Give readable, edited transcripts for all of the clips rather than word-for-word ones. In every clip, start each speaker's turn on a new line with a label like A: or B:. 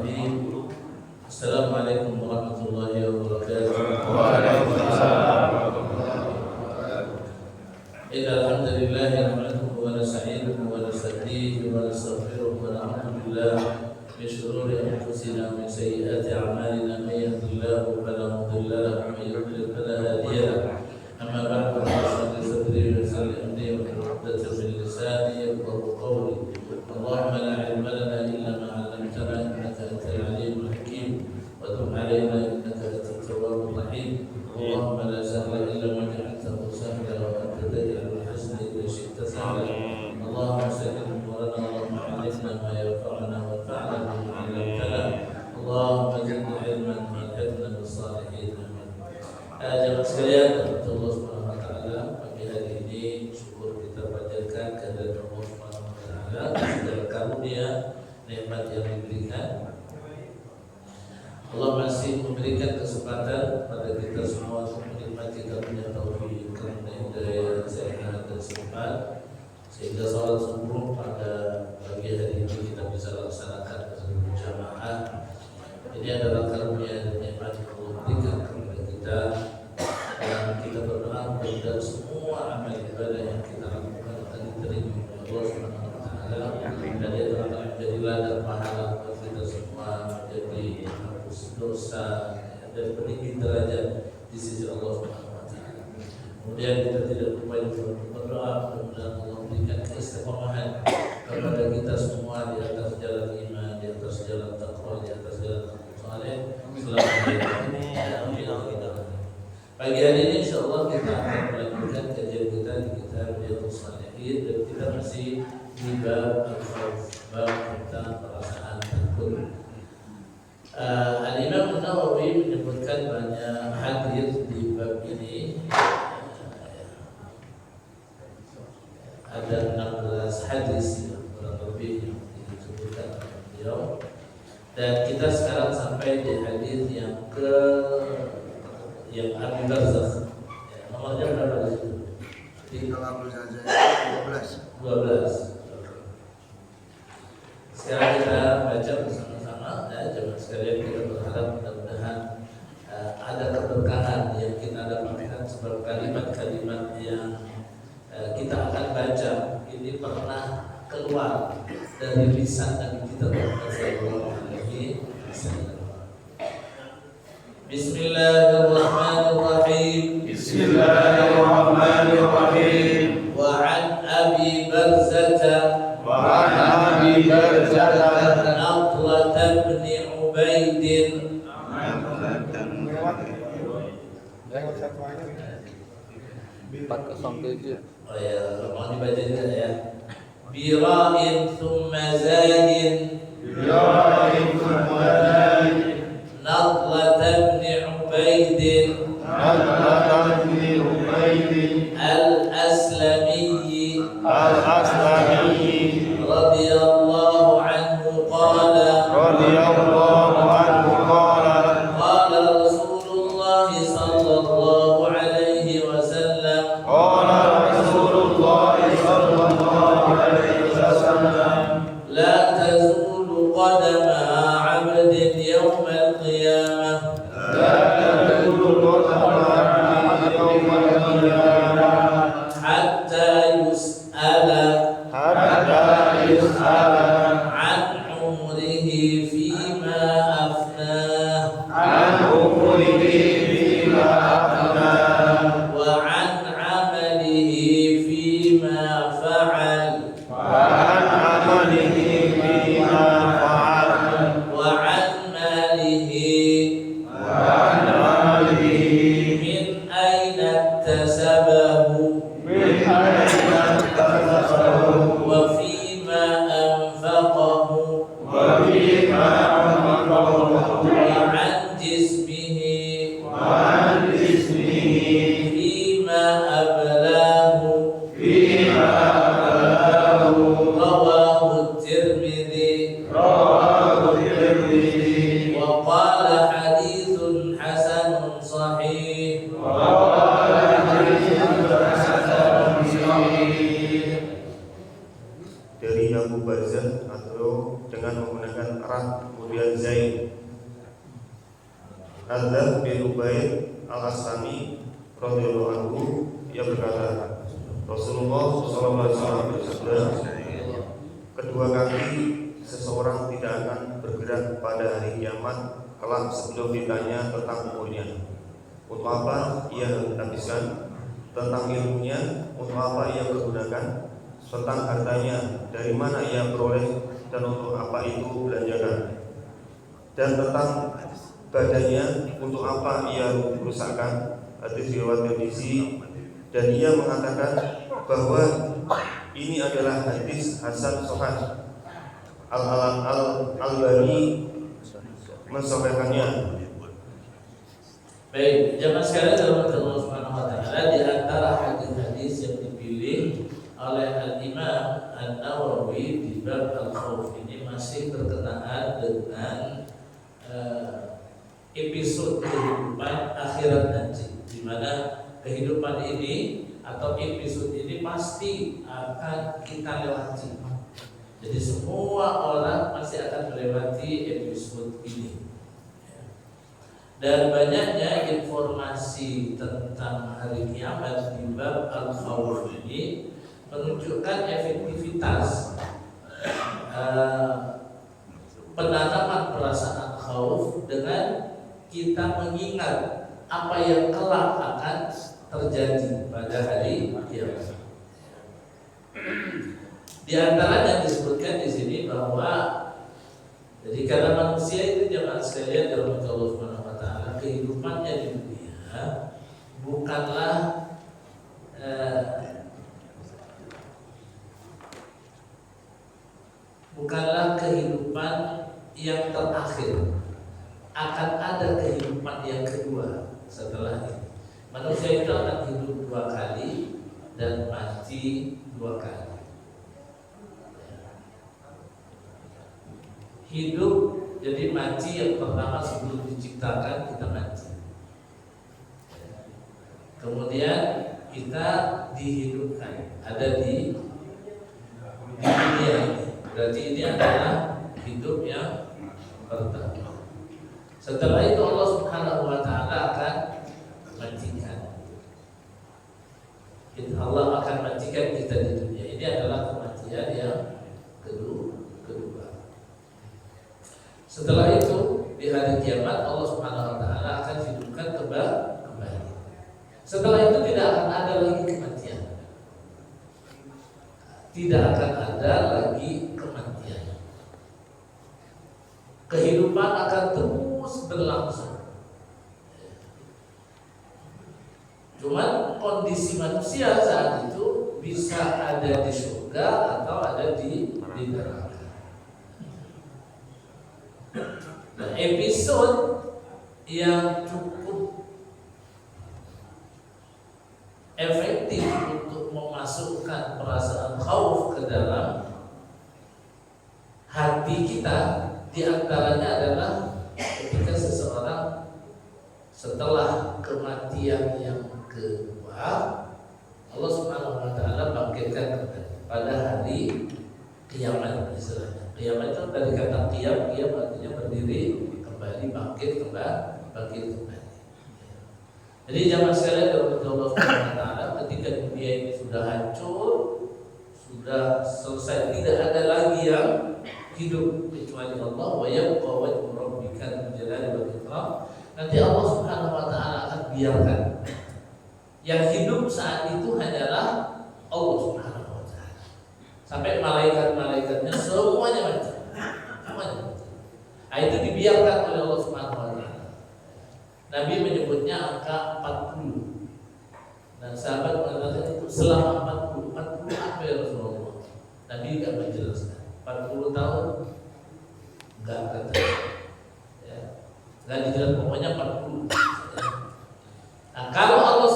A: Bismillahirrahmanirrahim. Assalamualaikum warahmatullahi wabarakatuh.
B: Waalaikumsalam.
A: Innal hamdalillah nahmaduhu wa nasta'inuhu wa nasta'dinuhu wa nastaghfiruhu wa na'udzu billahi min shururi anfusina wa min sayyiati a'malina may yahdihillahu fala mudilla lahu wa may yudlil fala hadiya lahu. Amma ba'du fa ashhadu sadri wa salli amri wa uqdatan min lisani yafqahu qawli. Allahumma la ilma lana illa ma 'allamtana innaka antal 'alimul hakim wa tub 'alaina innaka antat tawwabur rahim. Allahumma la sahla illa ma ja'altahu sahla wa anta taj'alul hazna idza syi'ta sahla. Allahumma sahhil umurana Allahumma 'allimna ma yanfa'una wanfa'na bima 'allamtana. Allahumma zidna 'ilman walhaqna bis-shalihin. Jemaah sekalian, Allah Subhanahu wa taala, pagi hari ini syukur kita panjatkan kehadirat Allah Subhanahu wa taala segala karunia nikmat yang diberikan. Allah masih memberikan kesempatan pada kita semua untuk menikmati karunia taufik, karunia hidayah, sehat dan sempat, sehingga salat subuh pada pagi hari ini kita bisa laksanakan berjamaah. Ini adalah karunia dan nikmat yang Allah berikan kepada kita. Dan kita berdoa mudah-mudahan semua amal ibadah yang kita lakukan akan diterima oleh Allah Subhanahu wa taala, dan dia telah menjadi ladang pahala buat kita semua, menjadi hapus dosa dan peninggi derajat di sisi Allah Subhanahu wa taala. Kemudian kita tidak lupa untuk berdoa mudah-mudahan Allah memberikan keistiqomahan kepada kita semua di atas jalan iman, di atas jalan taqwa, di atas jalan amal saleh. Pagi hari ini insyaallah kita akan melanjutkan kajian kita di kitab Riyadhus Shalihin, dan kita masih di bab tentang perasaan takut. Al-Imam An-Nawawi menyebutkan banyak hadis di bab ini. Ada 16 hadis kurang lebih yang disebutkan oleh beliau, dan kita sekarang sampai di hadis yang Abi Barzakh. Nomornya berapa di situ?
C: Kalau saja
A: 12. Sekarang kita baca bersama-sama ya, jemaah sekalian. Kita berharap mudah-mudahan ada keberkahan yang kita dapatkan, sebab kalimat-kalimat yang kita akan baca ini pernah keluar dari lisan Nabi kita Muhammad sallallahu alaihi wasallam. Bismillahirrahmanirrahim.
B: Bismillahirrahmanirrahim.
A: Wa an Abi Barzah Nadlah bin Ubaid. Oh ya, mau dibaca juga ya. Bira'in thumma zayin. Nadlah bin Ubaid al-Aslami radhiyallahu anhu qala qala Rasulullah sallallahu alaihi wasallam la tazulu qadama 'abdin yawm al-qiyamah hatta yus'ala an umrihi fima afnah wa an 'amalihi fima fa'al wa an malihi min aina iktasabahu wa fima anfaqahu wa an jismihi fima ablahu rawahu Tirmidzi wa qala haditsun hasanun sahih.
B: Dari Abu Barzah atau dengan menggunakan rah kemudian dan Zaid. Adzar bin Ubaid al-Aslami radhiyallahu anhu ia berkata, Rasulullah SAW bersabda, kedua kaki seseorang tidak akan bergerak pada hari kiamat kelak sebelum ditanya tentang umurnya, untuk apa ia habiskan, tentang ilmunya, untuk apa ia pergunakan, tentang hartanya, dari mana ia peroleh dan untuk apa itu belanjakan, dan tentang badannya, untuk apa ia rusakkan. Hadis riwayat Tirmizi. Dan ia mengatakan bahwa ini adalah hadis hasan sahih. Al-Albani mensahihkannya.
A: Baik, jamaah sekalian dalam Allah Subhanahu wa taala, di antara hadis-hadis yang dipilih oleh Al-Imam An-Nawawi di bab al-khauf ini masih berkenaan dengan episode kehidupan akhirat nanti, di mana kehidupan ini atau episode ini pasti akan kita lewati. Jadi semua orang pasti akan melewati episode ini. Dan banyaknya informasi tentang hari kiamat di bab al-khawf ini menunjukkan efektivitas penanaman perasaan khauf dengan kita mengingat apa yang kelak akan terjadi pada hari kiamat. Di antaranya disebutkan di sini bahwa jadi karena manusia itu jemaah sekalian dalam Allah Subhanahu wa taala, kehidupannya di dunia bukanlah kehidupan yang terakhir. Akan ada kehidupan yang kedua setelah ini. Manusia itu akan hidup 2 kali dan mati 2 kali. Hidup jadi mati yang pertama sebelum diciptakan kita mati. Kemudian kita dihidupkan, ada di dunia ini. Berarti ini adalah hidup yang pertama. Setelah itu Allah Subhanahu wa taala akan matikan. Allah akan matikan kita di dunia. Ini adalah kematian yang kedua. Setelah itu di hari kiamat Allah Subhanahu wa taala akan hidupkan kembali. Setelah itu tidak akan ada lagi kematian. Tidak akan ada lagi kematian. Kehidupan akan terus berlangsung. Cuman kondisi manusia saat itu bisa ada di surga atau ada di neraka. Nah, episode yang cukup efektif untuk memasukkan perasaan khauf ke dalam hati kita, di antaranya adalah ketika seseorang setelah kematian yang kedua, Allah Subhanahu wa taala bangkitkan kembali pada hari kiamat istilahnya. Kiamat itu dari kata qiyam artinya berdiri kembali, bangkit kembali. Jadi jamaah sekalian dalam Allah Subhanahu wa taala, ketika dunia ini sudah hancur, sudah selesai, tidak ada lagi yang hidup kecuali Allah, wa yabqa wajhu rabbika dzul jalali wal ikram. Nanti Allah Subhanahu wa taala akan biarkan yang hidup saat itu hanyalah Allah Subhanahu wa taala. Sampai malaikat-malaikatnya semuanya mati. Nah, itu dibiarkan oleh Allah Subhanahu wa taala. Nabi menyebutnya angka 40. Dan sahabat mengatakan itu selama 40 apa ya Rasulullah? Nabi enggak menjelaskan. 40 tahun enggak kata. Ya. Enggak dijelaskan, pokoknya 40. Nah, kalau Allah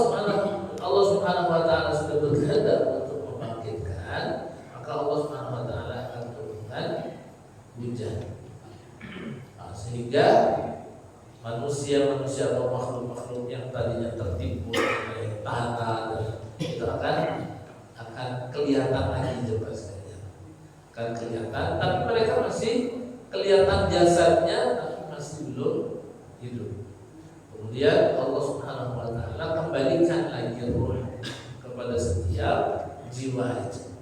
A: Subhanahu wa taala sudah berkehendak untuk membangkitkan, maka Allah Subhanahu wa taala akan turunkan hujan. Nah, sehingga manusia atau makhluk-makhluk yang tadinya tertimbun oleh tanah itu akan kelihatan lagi, jelas sekalian. Akan kelihatan, tapi mereka masih kelihatan jasadnya tapi masih belum hidup. Kemudian Allah Subhanahu wa taala kembalikan lagi ruh kepada setiap jiwa itu.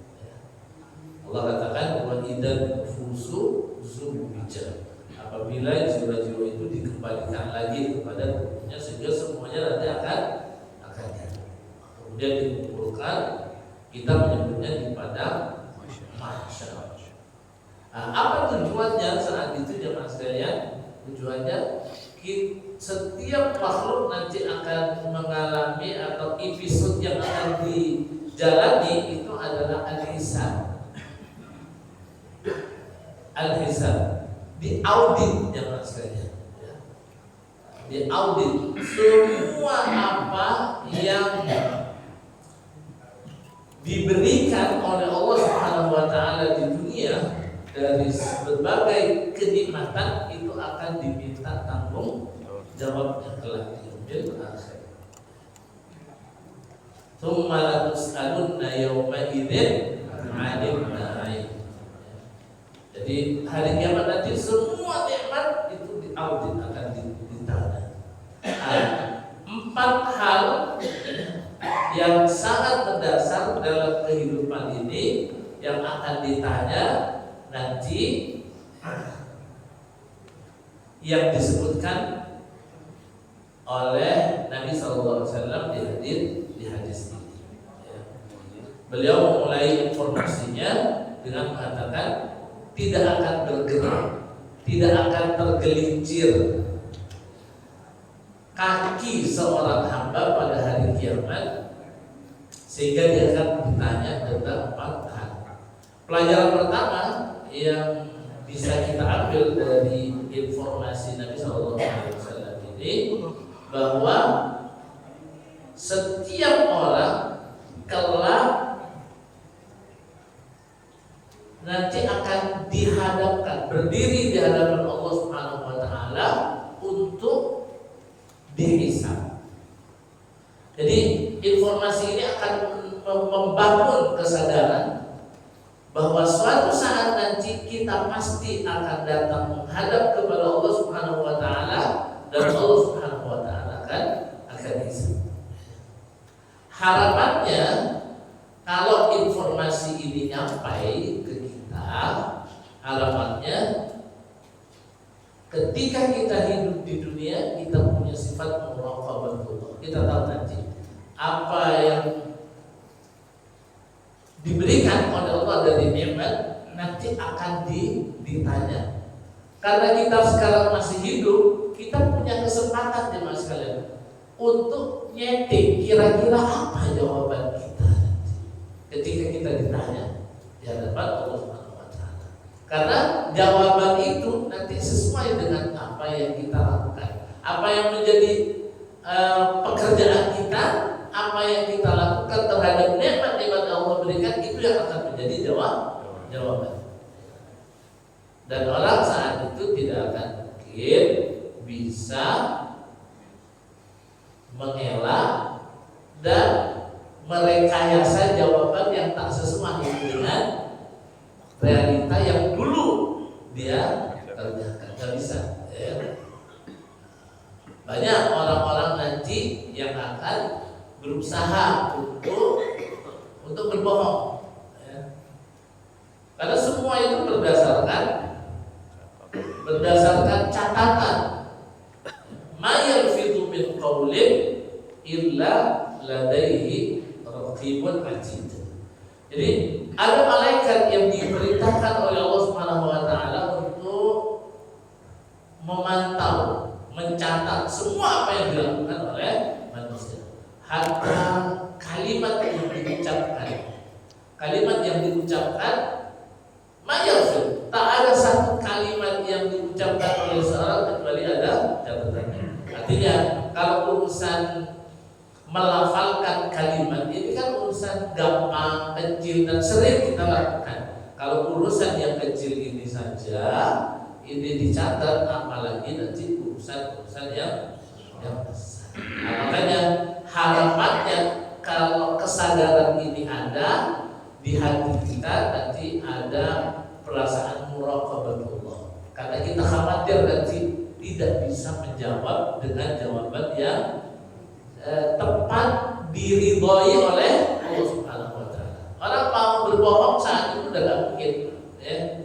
A: Allah katakan wa idan nufusu zuwijah. Apabila jiwa-jiwa itu dikembalikan lagi kepada tubuhnya sehingga semuanya nanti akan hidup. Kemudian dikumpulkan, kita menyebutnya di padang mahsyar. Apa tujuannya saat itu jemaah sekalian? Tujuannya setiap makhluk nanti akan mengalami atau episode yang akan dijalani itu adalah al-hisab. Al-hisab, diaudit jemaah sekalian. Diaudit semua apa yang diberikan oleh Allah Subhanahu wa taala di dunia dari berbagai kenikmatan itu akan diminta tanggung jawabnya kelak di yaumil akhir. Tsumma latus'alunna yawma idzin 'anil na'im. Jadi hari kiamat nanti semua nikmat itu diaudit, akan ditanya. 4 hal yang sangat mendasar dalam kehidupan ini yang akan ditanya nanti, yang disebutkan oleh Nabi SAW di hadis ini. Beliau memulai informasinya dengan mengatakan tidak akan bergerak, tidak akan tergelincir kaki seorang hamba pada hari kiamat sehingga dia akan ditanya tentang 4 hal. Pelajaran pertama yang bisa kita ambil dari informasi Nabi SAW ini bahwa setiap orang kelak nanti akan dihadapkan, berdiri di hadapan Allah Subhanahu wa taala untuk dihisab. Jadi informasi ini akan membangun kesadaran bahwa suatu saat nanti kita pasti akan datang menghadap kepada Allah Subhanahu wa taala dan Allah Subhanahu wa taala akan hisab. Harapannya kalau informasi ini nyampai ke kita, harapannya ketika kita hidup di dunia kita punya sifat muraqabatullah. Kita tahu nanti apa yang diberikan oleh Allah dari nikmat nanti akan ditanya. Karena kita sekarang masih hidup, kita punya kesempatan jemaah sekalian untuk nyeting kira-kira apa jawaban kita nanti ketika kita ditanya di hadapan Allah Subhanahu wa taala. Karena jawaban itu nanti sesuai dengan apa yang kita lakukan, apa yang menjadi pekerjaan kita, apa yang kita lakukan terhadap nikmat-nikmat yang Allah berikan, itu yang akan menjadi jawaban. Dan orang saat itu tidak akan mungkin bisa mengelak dan merekayasa jawaban yang tak sesuai dengan realita yang dulu dia kerjakan. Tidak bisa. Banyak orang-orang nanti yang akan berusaha untuk berbohong, karena semua itu berdasarkan catatan. Ma yalfidu min qaulin illa ladaihi raqibun atid. Jadi ada malaikat yang diperintahkan oleh Allah Subhanahu wa taala untuk memantau, mencatat semua apa yang dilakukan oleh manusia. Hatta kalimat yang diucapkan mayafil, tak ada satu kalimat yang diucapkan oleh seorang kecuali ada catatannya. Artinya kalau urusan melafalkan kalimat ini kan urusan gampang, kecil dan sering kita lakukan. Kalau urusan yang kecil ini saja ini dicatat, apalagi nanti urusan yang besar. Makanya harapannya kalau kesadaran ini ada di hati kita, nanti ada perasaan muraqabatullah. khawatir nanti tidak bisa menjawab dengan jawaban yang tepat diridhoi oleh Allah Subhanahu wa taala. Orang mau berbohong saat itu udah gak mungkin, ya.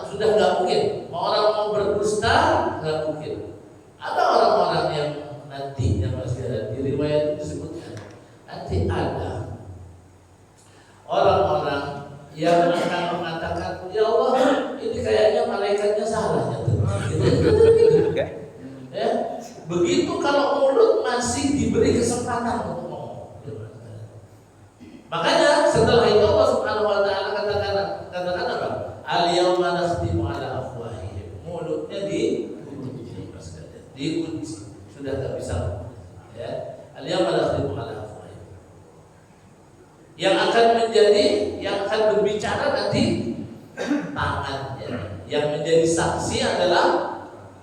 A: Sudah gak mungkin. Orang mau berdusta gak mungkin. Ada orang-orang yang nantinya masih ada di riwayat itu disebutkan nanti ada orang-orang yang akan mengatakan, ya Allah, ini kayaknya malaikatnya salah gitu. Ya. Begitu kalau mulut masih diberi kesempatan untuk ngomong. Makanya setelah itu Allah Subhanahu wa taala katakan apa? Al-yauma nakhtimu ala afwahihim. Mulutnya dikunci. Sudah tak bisa. Ya. Al-yauma nakhtimu ala afwahihim. Yang akan berbicara nanti tangannya. Yang menjadi saksi adalah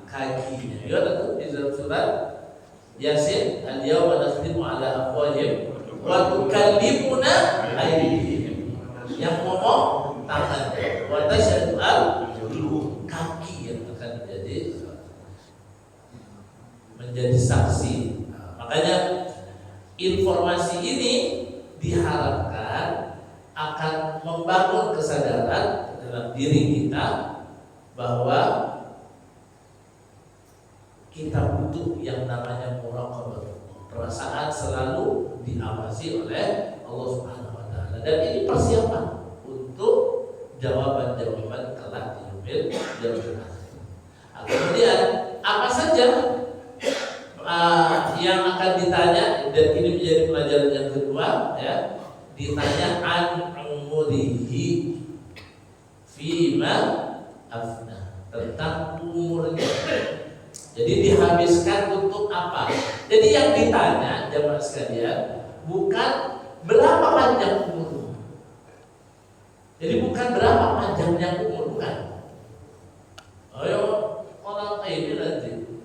A: kakinya. Ya, itu di dalam surat Yasin, al-yauma nakhtimu ala afwahihim wa tukallimuna aydihim. Yang ngomong tangan, wa tashhadu arjuluhum, kaki yang akan menjadi saksi. Makanya informasi ini diharapkan akan membangun kesadaran dalam diri kita bahwa kita butuh yang namanya muraqabah, perasaan selalu diawasi oleh Allah Subhanahu wa taala. Dan ini persiapan untuk jawaban-jawaban kelak di yaumil akhir. Kemudian apa saja yang akan ditanya, dan ini menjadi pelajaran yang kedua, ya, ditanya an umurihi fima afna, tentang umurnya. Jadi dihabiskan untuk apa? Jadi yang ditanya jemaah sekalian bukan berapa panjang umur. Jadi bukan berapa panjangnya umur, bukan. Ayo orang ini nanti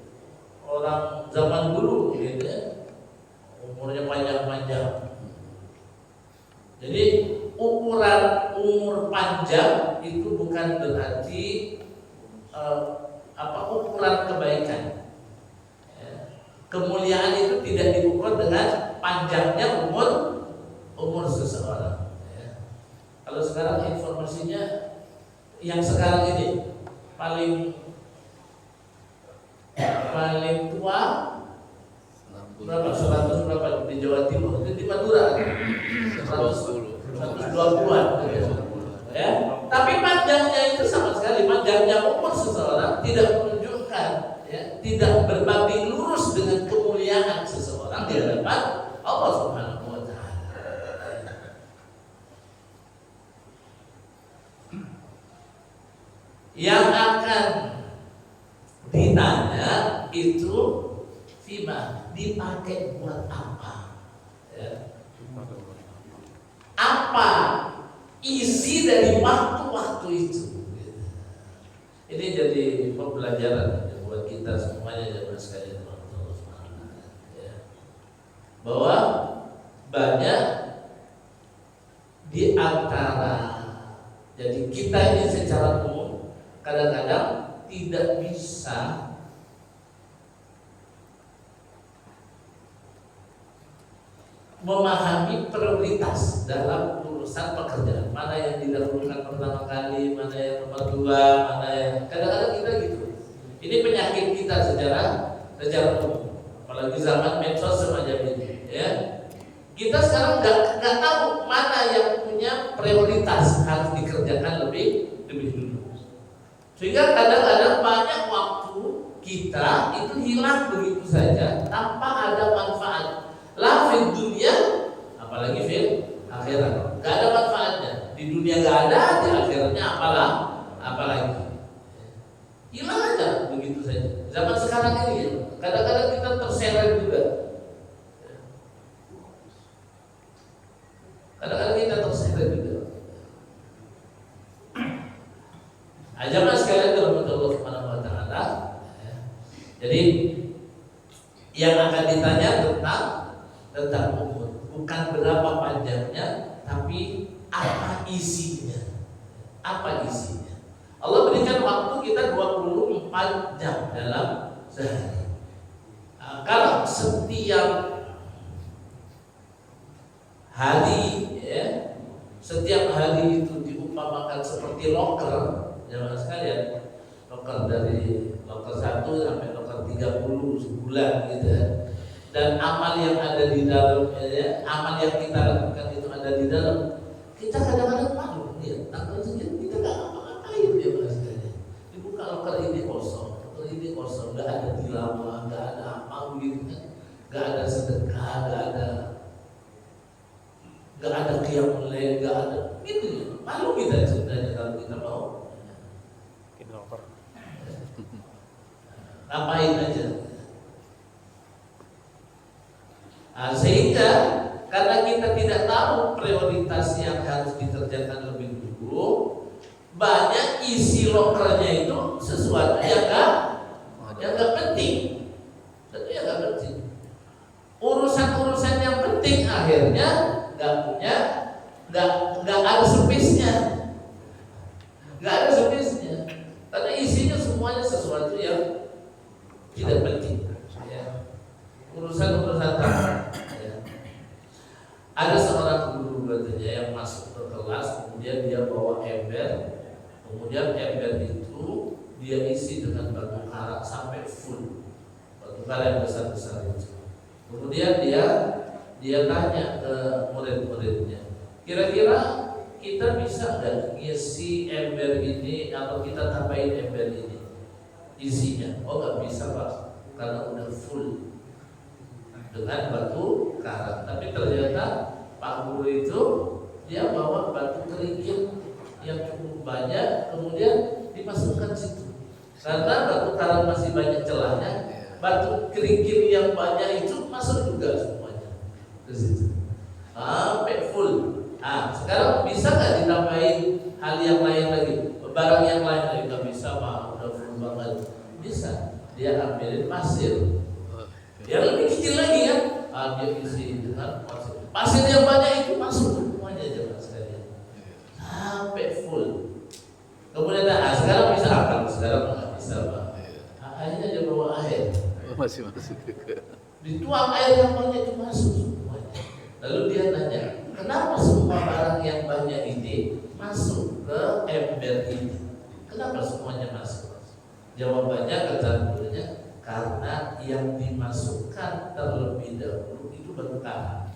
A: orang zaman dulu gitu ya, umurnya panjang-panjang. Jadi ukuran umur panjang itu bukan berarti ukuran kebaikan. Ya. Kemuliaan itu tidak diukur dengan panjangnya umur seseorang. Ya. Kalau sekarang informasinya yang sekarang ini paling tua berapa? 100 berapa di Jawa Timur? Itu di Madura 120-an. Ya. Tapi panjangnya itu sama sekali, panjangnya umur seseorang tidak menunjukkan, ya, tidak berbanding lurus dengan kemuliaan seseorang di hadapan Allah Subhanahu wa taala. Yang akan ditanya itu fima, dipakai buat apa? Ya. Apa isi dari waktu-waktu itu? Ini jadi pembelajaran buat kita semuanya jemaah sekalian, ya. Bahwa banyak di antara, jadi kita ini secara umum kadang-kadang tidak bisa memahami prioritas dalam urusan pekerjaan, mana yang didahulukan pertama kali, mana yang nomor dua, mana yang kadang-kadang kita gitu. Ini penyakit kita secara umum, apalagi zaman medsos semacam ini, ya. Kita sekarang nggak tahu mana yang punya prioritas harus dikerjakan lebih dulu. Sehingga kadang-kadang banyak waktu kita itu hilang begitu saja tanpa ada manfaat. La fid dunia, apalagi fil akhirat. Gak ada manfaatnya. Di dunia gak ada, di akhiratnya apalagi. Hilang aja begitu saja. Zaman sekarang ini ya, kadang-kadang kita terseret juga. Kadang-kadang kita terseret juga. Jamaah sekalian dirahmati Allah Subhanahu wa taala. Jadi yang akan ditanya tentang umur, bukan berapa panjangnya, tapi apa isinya. Apa isinya? Allah berikan waktu kita 24 jam dalam sehari. Kalau setiap hari ya, setiap hari itu diumpamakan seperti loker, jamaah sekalian, loker dari loker 1 sampai loker 30 sebulan gitu ya. Dan amal yang ada di dalam ya, amal yang kita lakukan itu ada di dalam, kita kadang-kadang malu ya, tanggal sekian kita nggak ngapa-ngapain ya mas sekalian. Dibuka loker ini kosong, loker ini kosong, nggak ada tilawah, nggak ada apa gitu kan, nggak ada sedekah, nggak ada qiyamul lail, nggak ada gitu ya. Malu kita sebenarnya kalau kita mau ngapain aja. Sehingga karena kita tidak tahu prioritas yang harus dikerjakan lebih dulu, banyak isi lokernya itu sesuatu yang nggak penting, sesuatu yang nggak penting. Urusan-urusan yang penting akhirnya nggak ada space-nya, karena isinya semuanya sesuatu yang tidak penting. Ya. Urusan-urusan ya. Ada seorang guru katanya yang masuk ke kelas, kemudian dia bawa ember, kemudian ember itu dia isi dengan batu karat sampai full, batu karat yang besar-besar itu. Kemudian dia tanya ke murid-muridnya, kira-kira kita bisa nggak ngisi ember ini atau kita tambahin ember ini isinya? Oh nggak bisa Pak, karena udah full dengan batu karat. Tapi ternyata Pak Guru itu dia bawa batu kerikil yang cukup banyak, kemudian dimasukkan situ. Karena batu karat masih banyak celahnya, batu kerikil yang banyak itu masuk juga semuanya ke situ sampai full. Sekarang bisa nggak ditambahin hal yang lain lagi, barang yang lain lagi? Nggak bisa Pak, udah full banget. Bisa, dia ambilin pasir yang lebih kecil lagi kan, dia isi dengan pasir yang banyak itu masuk semuanya aja mas sekalian sampai full. Kemudian sekarang bisa apa? Sekarang nggak bisa Pak. Akhirnya dia bawa air,
D: masih
A: dituang air yang banyak itu masuk semuanya. Lalu dia nanya, kenapa semua barang yang banyak ini masuk ke ember ini? Kenapa semuanya masuk? Jawabannya kata gurunya, karena yang dimasukkan terlebih dahulu itu batu karat.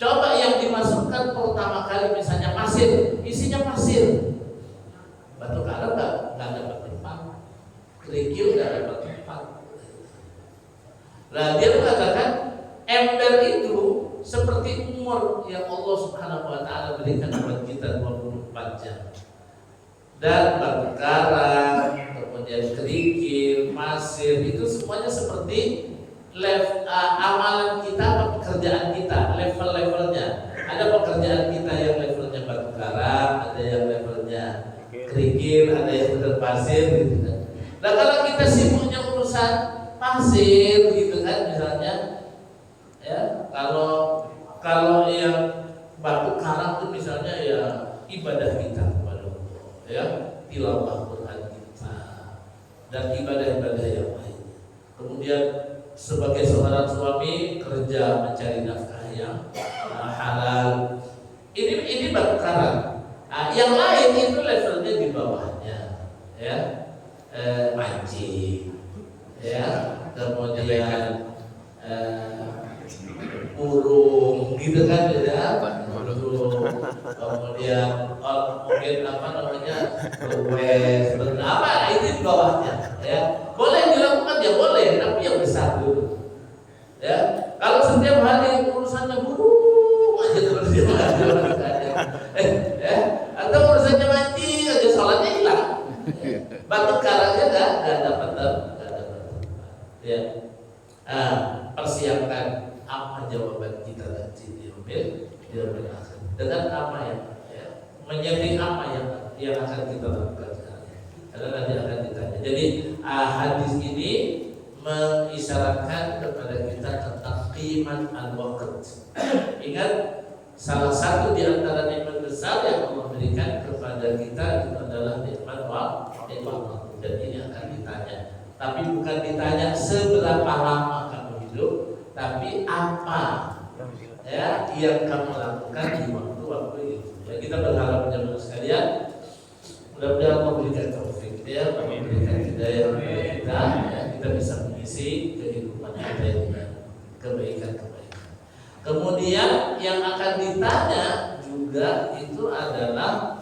A: Coba yang dimasukkan pertama kali misalnya pasir, isinya pasir, batu karat nggak dapat tempat, kerikil nggak dapat tempat. Nah dia mengatakan ember itu seperti umur yang Allah Subhanahu Wa Taala berikan kepada kita 24 jam. Dan batu karat, kemudian kerikil, pasir itu semuanya seperti amalan kita, pekerjaan kita, level-levelnya. Ada pekerjaan kita yang levelnya batu karat, ada yang levelnya kerikil, ada yang level pasir gitu kan. Nah kalau kita sibuknya urusan pasir gitu kan misalnya, ya kalau yang batu karat itu misalnya ya ibadah kita kepada Allah, ya tilawah Quran kita dan ibadah-ibadah yang lain. Kemudian sebagai seorang suami kerja mencari nafkah yang halal. Ini batu karat. Yang lain itu levelnya di bawahnya, ya mancing, ya kemudian burung gitu kan ya, burung, kemudian mungkin apa namanya apa itu di bawahnya, ya boleh dilakukan ya boleh, tapi yang besar dulu, ya kalau setiap hari urusannya burung aja terus dia ya atau urusannya mancing aja sholatnya hilang, batu karatnya nggak dapat ya. Persiapkan apa jawaban kita nanti di yaumil akhir, dengan apa yang menyeting apa yang akan kita lakukan sekarang, karena nanti akan ditanya. Jadi hadis ini mengisyaratkan kepada kita tentang qimat al-waqt. Ingat, salah satu di antara nikmat besar yang Allah berikan kepada kita itu adalah nikmat waktu. Dan ini akan ditanya. Tapi bukan ditanya seberapa lama kamu hidup, tapi apa ya yang kamu lakukan di waktu-waktu itu. Ya, kita berharap jemaah sekalian, mudah-mudahan Allah memberikan taufik ya, memberikan hidayah kepada kita, ya, kita bisa mengisi kehidupan kita dengan kebaikan-kebaikan. Kemudian yang akan ditanya juga itu adalah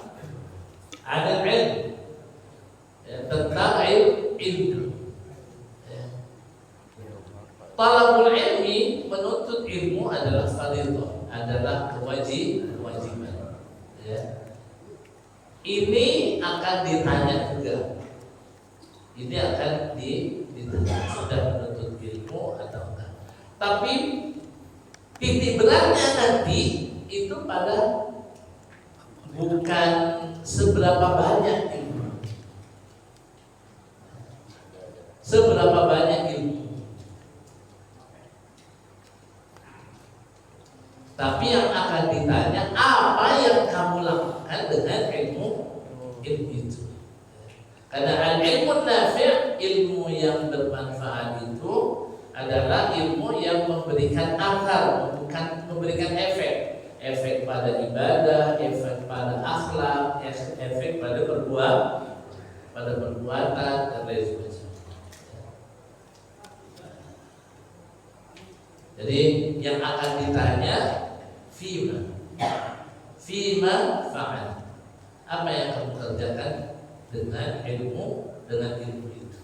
A: ada ilmu, ya, tentang ilmu. Talabul ilmi, menuntut ilmu adalah fardhu, adalah kewajiban. Ya. Ini akan ditanya juga. Ini akan ditanya sudah menuntut ilmu atau enggak. Tapi titik beratnya nanti itu pada bukan seberapa banyak ilmu, seberapa banyak ilmu. Tapi yang akan ditanya apa yang kamu lakukan dengan ilmu itu. Karena ilmu nafi', ilmu yang bermanfaat itu adalah ilmu yang memberikan akar, bukan memberikan efek. Efek pada ibadah, efek pada akhlak, efek pada perbuatan dan lain sebagainya. Jadi yang akan ditanya Fima fa'al. Apa yang kamu kerjakan dengan ilmu itu.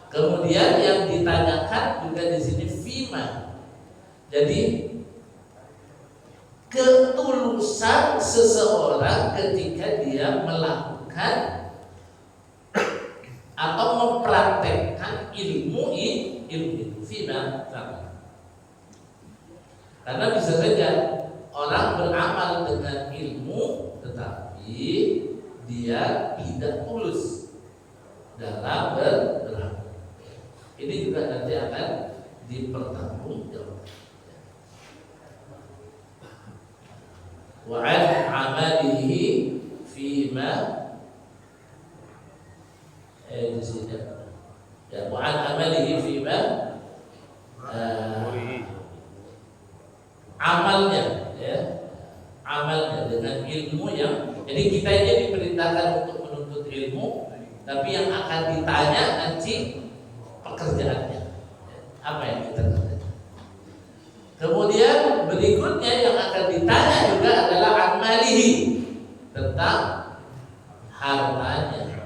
A: Kemudian yang ditanyakan juga di sini fima. Jadi ketulusan seseorang ketika dia melakukan atau mempraktekkan ilmu itu. Fima fa'al. Karena bisa saja orang beramal dengan ilmu tetapi dia tidak tulus dalam beramal. Ini juga nanti akan dipertanggungjawabkan. Wa 'an 'amalihi fima di sini ya, wa 'an 'amalihi fima amalnya, ya, amalnya dengan ilmu yang, jadi kita ini diperintahkan untuk menuntut ilmu, tapi yang akan ditanya nanti pekerjaannya, apa yang kita kerjakan. Kemudian berikutnya yang akan ditanya juga adalah amalihi, tentang hartanya.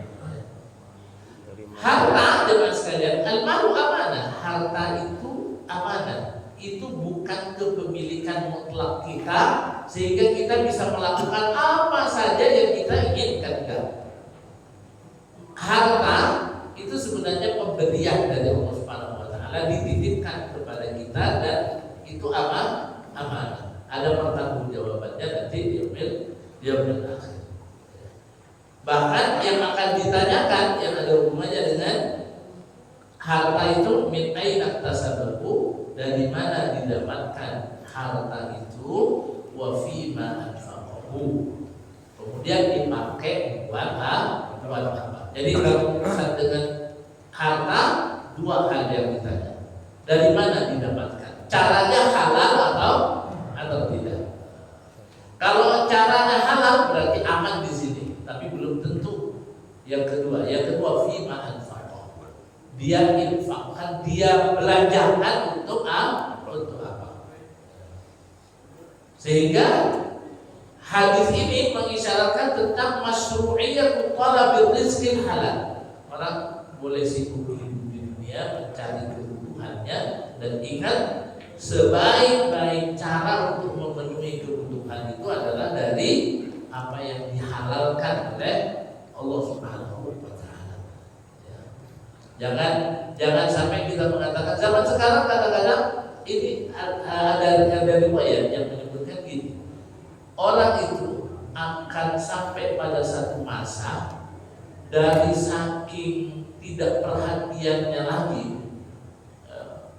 A: Harta dengan sekalian, al-malu amanah, harta itu amanah. Itu bukan kepemilikan mutlak kita sehingga kita bisa melakukan apa saja yang kita inginkan. Harta itu sebenarnya pemberian dari Allah Subhanahu wa taala, dititipkan kepada kita dan itu amanah. Ada pertanggungjawabannya nanti di yaumil akhir. Bahkan yang akan ditanyakan yang ada hubungannya dengan harta itu min aina tasababu, dari mana didapatkan harta itu, wa fima anfaqahu, kemudian dipakai buat apa. Jadi kalau urusan dengan harta, dua hal yang ditanya. Dari mana didapatkan? Caranya halal atau tidak? Kalau caranya halal berarti aman di sini, tapi belum tentu. Yang kedua fima anfaqahu, dia infakkan, dia belanjakan untuk apa? Sehingga hadis ini mengisyaratkan tentang masyru'iyyat talabir rizqil halal. Orang boleh sibuk hidup di dunia mencari kebutuhannya, dan ingat sebaik-baik cara untuk memenuhi kebutuhan itu adalah dari apa yang dihalalkan oleh Allah Subhanahu wa taala. Jangan sampai kita mengatakan zaman sekarang kadang-kadang ini ada riwayat yang menyebutkan gini. Orang itu akan sampai pada satu masa dari saking tidak perhatiannya lagi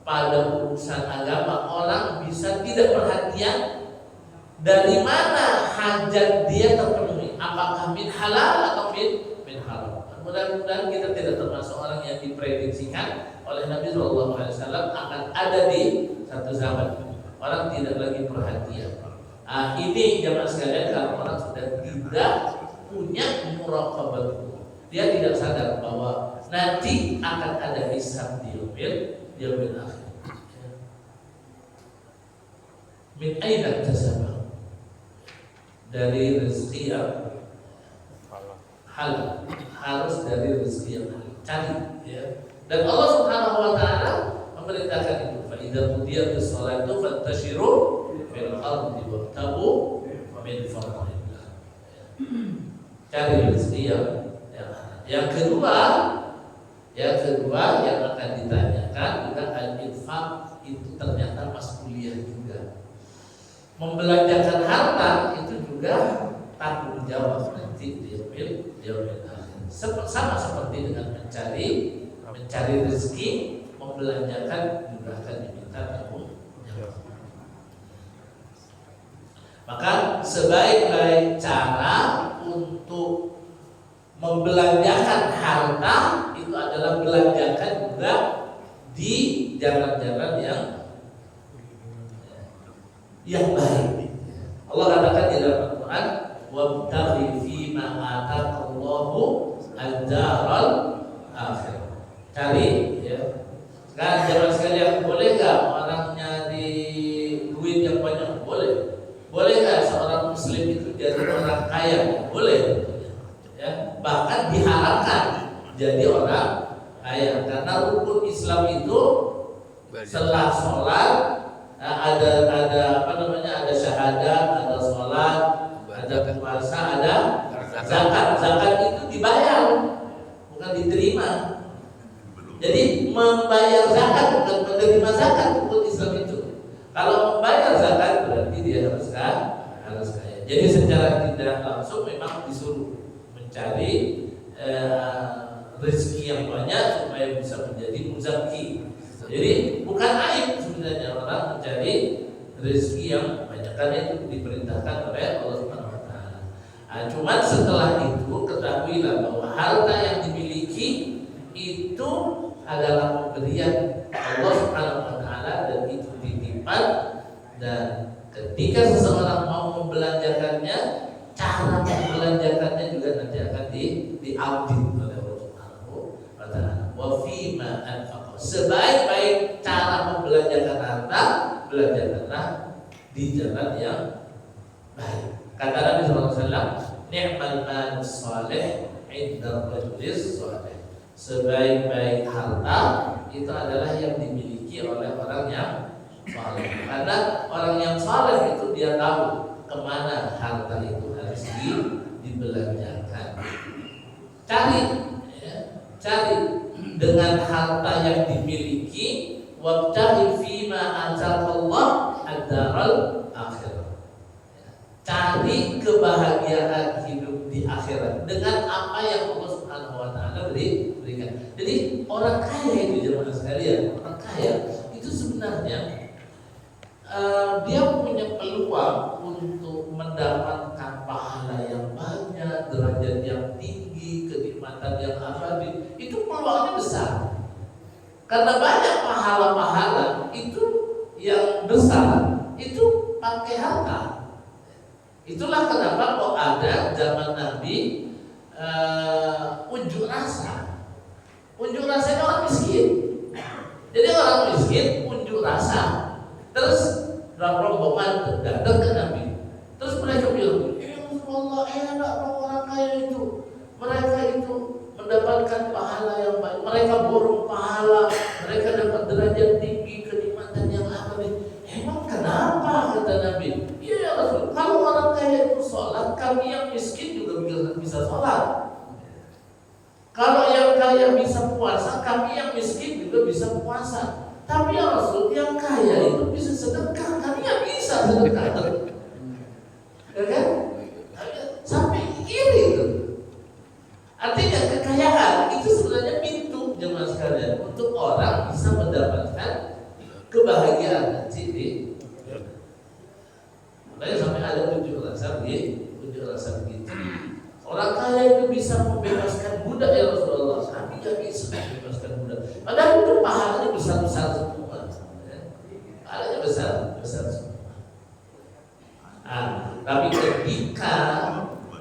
A: pada urusan agama, orang bisa tidak perhatian dari mana hajat dia terpenuhi, apakah min halal atau min haram. Mudah-mudahan kita tidak termasuk orang yang diprediksikan oleh Nabi SAW akan ada di satu zaman. Orang tidak lagi perhatian. Ini jamaah sekalian, kalau orang sudah tidak punya muraqabah, dia tidak sadar bahwa nanti akan ada hisab di yaumil akhir. Min aina tasabah, dari rezeki yang halal, harus dari rezeki yang halal, cari ya. Dan Allah Subhanahu wa taala memerintahkan itu, fa idza qudiyatis shalatu fantashiru fil ardi wabtagu min fadlillah. Cari rezeki yang halal. Yang kedua yang akan ditanyakan juga al-infaq, itu ternyata mas'uliyah juga. Membelanjakan harta itu juga tanggung jawab nanti di yaumil akhir. Sama seperti dengan mencari rezeki, membelanjakan juga akan diminta tanggung jawab. Maka sebaik-baik cara untuk membelanjakan harta itu adalah belanjakan juga di jalan-jalan yang baik. Allah katakan di dalam Al-Quran, wabtaghi fima ataqallahu ad-daral akhir. Cari ya. Sekarang zaman sekalian, boleh nggak orang nyari duit yang banyak? Boleh. Boleh nggak seorang muslim itu jadi orang kaya? Boleh. Ya. Bahkan diharapkan jadi orang kaya, karena rukun Islam itu setelah sholat ada syahadat, ada sholat, ada puasa, ada zakat. Zakat itu dibayar, bukan diterima. Jadi membayar zakat bukan menerima zakat, rukun Islam itu. Kalau membayar zakat berarti dia harus kaya. Jadi secara tidak langsung memang disuruh mencari rezeki yang banyak supaya bisa menjadi muzaki. Jadi bukan aib sebenarnya orang mencari rezeki yang banyak, karena itu diperintahkan oleh Allah Subhanahu wa taala. Cuman setelah itu ketahuilah bahwa harta yang dimiliki itu adalah pemberian Allah Subhanahu wa taala dan itu titipan, dan ketika seseorang mau membelanjakannya, cara membelanjakannya juga nanti akan diaudit oleh Allah Subhanahu wa taala. Wa fima anfaq, sebaik-baik cara membelanjakan harta, belanjakanlah di jalan yang baik. Kata Nabi SAW, ni'mal manus salih inda rajulis salih. Sebaik-baik harta itu adalah yang dimiliki oleh orang yang saleh. Karena orang yang saleh itu dia tahu kemana harta itu harus dibelanjakan. Cari dengan harta yang dimiliki, wabtaghi fima ataqallah ad-daral akhir. Cari kebahagiaan hidup di akhirat dengan apa yang Allah Subhanahu wa taala berikan. Jadi orang kaya itu, jemaah sekalian, orang kaya itu sebenarnya dia punya peluang untuk mendapatkan pahala yang banyak, derajat yang tinggi, kenikmatan yang abadi. Itu peluangnya besar. Karena banyak pahala-pahala itu yang besar itu pakai harta. Itulah kenapa kok ada zaman Nabi unjuk rasa. Unjuk rasanya orang miskin. Jadi orang miskin unjuk rasa. Terus rombongan datang ke Nabi. Terus mereka bilang, Allah enak orang kaya itu. Mereka itu mendapatkan pahala yang baik. Mereka borong pahala. Mereka dapat derajat tinggi, kenikmatan yang abadi. Emang kenapa, kata Nabi? Iya ya Rasul, kalau orang kaya itu sholat, kami yang miskin juga bisa sholat. Kalau yang kaya bisa puasa, kami yang miskin juga bisa puasa. Tapi ya Rasul, yang kaya itu bisa sedekah, kami yang bisa sedekah. Ya kan? Sampai iri itu. Artinya kekayaan itu sebenarnya pintu, jemaah sekalian, untuk orang bisa mendapatkan kebahagiaan nanti di. Makanya sampai ada unjuk rasa begitu. bisa bebaskan budak. Padahal itu pahalanya besar-besar semua. Ya. Pahalanya besar semua. Tapi ketika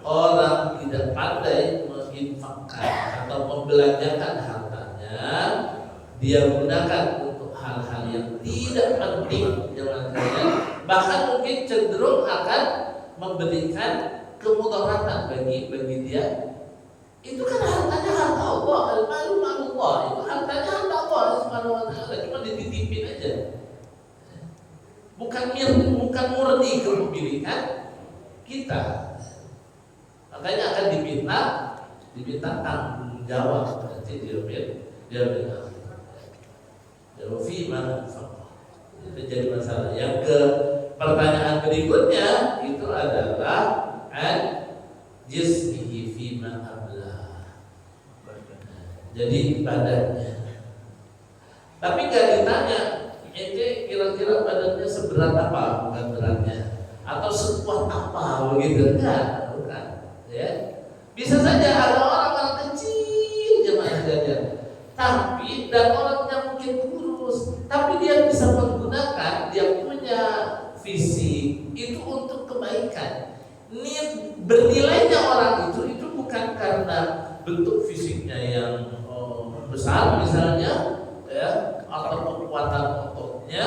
A: orang tidak pandai menginfakkan atau membelanjakan hartanya, dia gunakan untuk hal-hal yang tidak penting, bahkan mungkin cenderung akan memberikan kemudaratan bagi dia. Itu kan hartanya harta Allah, al-malu malullah, itu hartanya harta Allah Subhanahu wa taala, cuma dititipin aja. Bukan murni kepemilikan kita. Makanya akan diminta tanggung jawab nanti dia bilang fima itu jadi masalah. Yang ke pertanyaan berikutnya itu adalah jismihi fima abla, jadi badannya. Tapi gak ditanya ente kira-kira badannya seberat apa, bukan beratnya, atau sekuat apa begitu, bukan ya. Bisa saja ada orang kecil jemaah sekalian, tapi dan orangnya mungkin kurus, tapi dia bisa menggunakan, dia punya visi itu untuk kebaikan. Bernilainya orang itu bukan karena bentuk fisiknya yang besar misalnya, ya, atau kekuatan ototnya,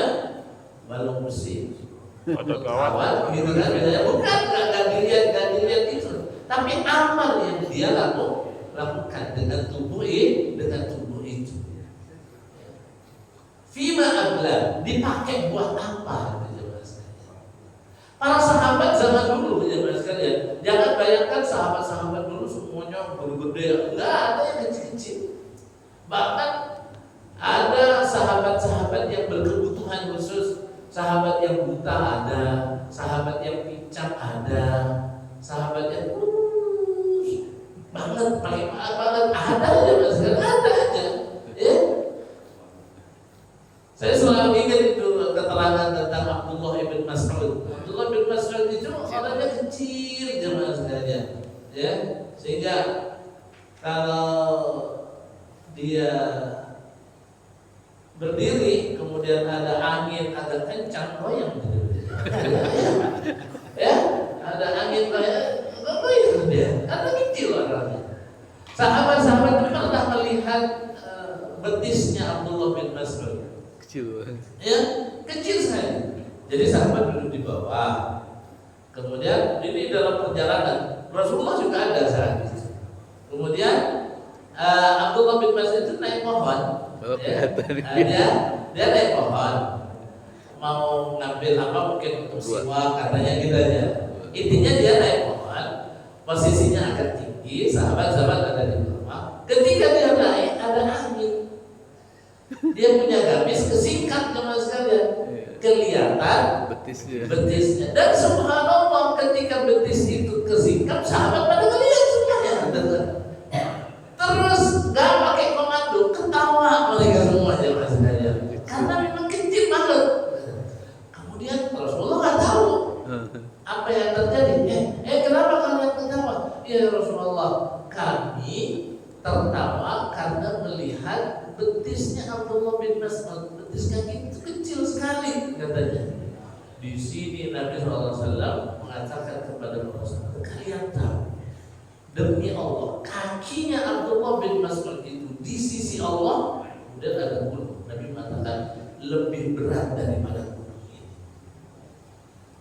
A: balung besi,
B: otot kawan,
A: gitu kan, bukan, nggak dilihat itu, tapi amal yang dia lakukan dengan tubuh itu. Fima abla, dipakai buat apa? Para sahabat zaman dulu, sekalian, jangan bayangkan sahabat-sahabat dulu semuanya gede-gede, enggak, ada yang kecil-kecil. Bahkan ada sahabat-sahabat yang berkebutuhan khusus, sahabat yang buta ada, sahabat yang pincang ada, sahabat yang paling banget ada aja sekalian, ada aja. Ya. Saya selalu ingat itu keterangan tentang Abdullah bin Mas'ud. Abdullah bin Mas'ud itu orangnya kecil jemaah sekalian, ya, sehingga kalau dia berdiri kemudian ada angin agak kencang, goyang ya, ada angin goyang dia, karena kecil orangnya. Sahabat-sahabat itu pernah melihat betisnya Abdullah bin Mas'ud, kecil, ya, kecil sekali. Jadi sahabat duduk di bawah. Kemudian ini dalam perjalanan, Rasulullah juga ada saat itu. Kemudian Abdullah bin Mas'ud itu naik pohon. Dia naik pohon, mau ngambil apa mungkin untuk siwak katanya gitu aja. Intinya dia naik pohon, posisinya agak tinggi, sahabat-sahabat ada di bawah. Ketika dia naik ada angin, dia punya gamis kesingkat sama sekalian, kelihatan betisnya. Dan subhanallah ketika betis itu kesingkap, sahabat pada melihat semuanya. Terus gak pakai komando, ketawa mereka semua jemaah sekalian, karena memang kecil banget. Kemudian Rasulullah nggak tahu apa yang terjadi. Kenapa kalian ketawa? Ya Rasulullah, kami tertawa karena melihat betisnya Abdullah bin Mas'ud. Betis kaki itu kecil sekali katanya. Di sini Nabi SAW mengatakan kepada Rasulullah, kalian tahu, demi Allah, kakinya Abdullah bin Mas'ud itu di sisi Allah kemudian ada gunung. Nabi mengatakan lebih berat daripada gunung ini.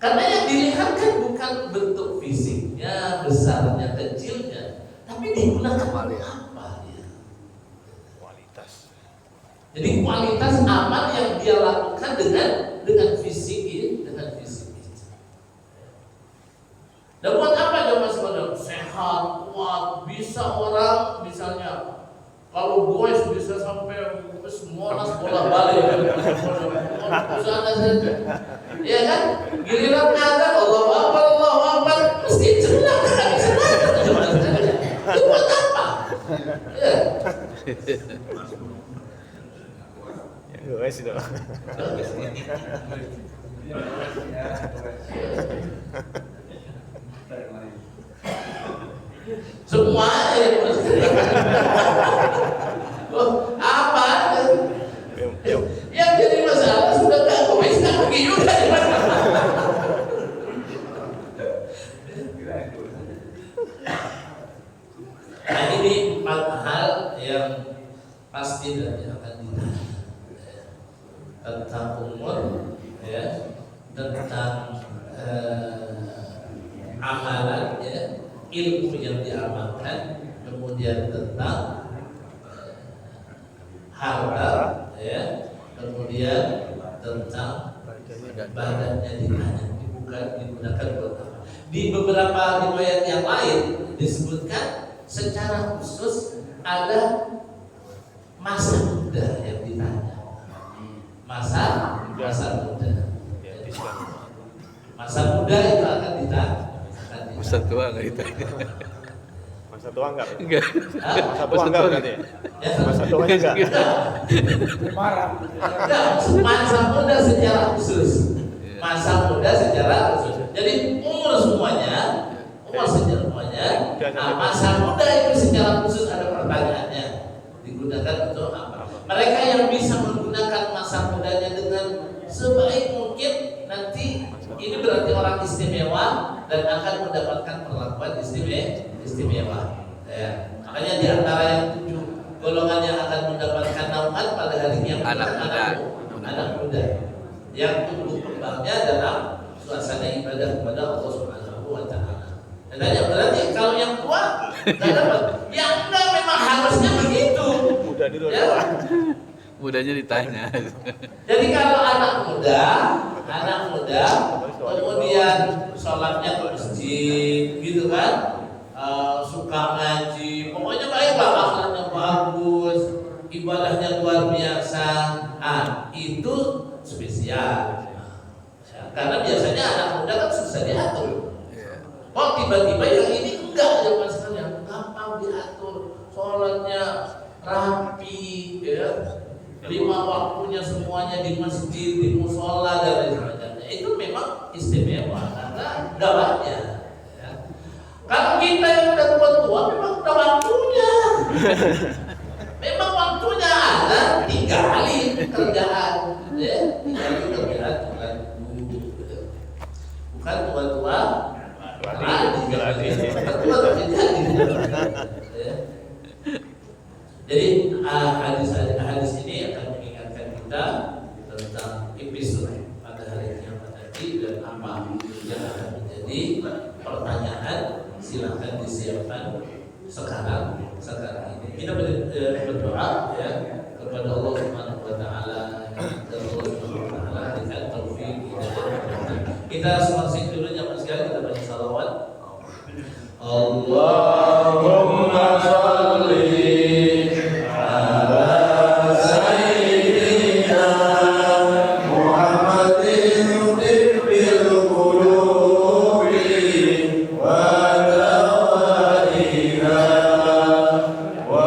A: Karena yang dilihat kan bukan bentuk fisiknya, besarnya, kecilnya, tapi digunakan apa ya? Kualitas. Jadi kualitas amal yang dia lakukan dengan fisik itu. Dan buat apa jemaah sekalian? Sehat, kuat, bisa orang misalnya kalau boys bisa sampai Monas bola balik, bisa ada saja, ya kan? Giliran ada Allahu Akbar, mesti cenderung nggak bisa nada jemaah sekalian. Itu buat apa? Ya. Semua ya yang pasti dan yang akan ditanya tentang umur, ya, tentang amalan, ya, ilmu yang diamalkan, kemudian tentang harta, ya, kemudian tentang badannya ditanya, bukan digunakan buat apa. Di beberapa riwayat yang lain disebutkan secara khusus ada masa muda yang ditanya. Masa muda. Masa muda itu akan ditanya.
D: Masa tua nggak ditanya?
B: Masa tua enggak?
D: Enggak.
B: Masa tua enggak berarti?
A: Ya,
B: Masa tua enggak?
A: Masa muda secara khusus. Masa muda secara khusus. Jadi umur semuanya, masa muda itu secara khusus ada pertanyaannya. Digunakan untuk apa? Mereka yang bisa menggunakan masa mudanya dengan sebaik mungkin, nanti ini berarti orang istimewa dan akan mendapatkan perlakuan istimewa. Ya. Makanya di antara yang 7 golongan yang akan mendapatkan naungan pada hari kiamat anak muda yang tumbuh kembangnya dalam suasana ibadah kepada Allah Subhanahu wa taala. Dan berarti kalau yang tua enggak dapat. Yang enggak memang harusnya begitu.
B: Muda dulu.
A: Ya.
D: Mudanya ditanya.
A: Jadi kalau anak muda kemudian sholatnya ke masjid, gitu kan, suka ngaji, pokoknya baiklah, akhlaknya bagus, ibadahnya luar biasa, itu spesial. Karena biasanya anak muda kan susah diatur. Kok tiba-tiba yang ini enggak, ya mas, yang gampang diatur, sholatnya rapi, ya. 5 waktunya semuanya di masjid, di musola dan lain sebagainya. Itu memang istimewa karena gawatnya. Ya. Kalau kita yang udah tua-tua memang udah waktunya. Memang waktunya ada, tinggalin kerjaan, ya, tinggalin kerjaan bukan tua-tua lagi. Jadi hadis ini akan mengingatkan kita tentang episode pada hari kiamat nanti dan apa yang akan menjadi pertanyaan. Silakan disiapkan sekarang ini. Kita berdoa, ya, kepada Allah Subhanahu wa taala dan Allah Subhanahu wa taala dengan taufik hidayah. Kita semua dulu zaman sekali kita baca salawat. Allahumma shalli
B: Wa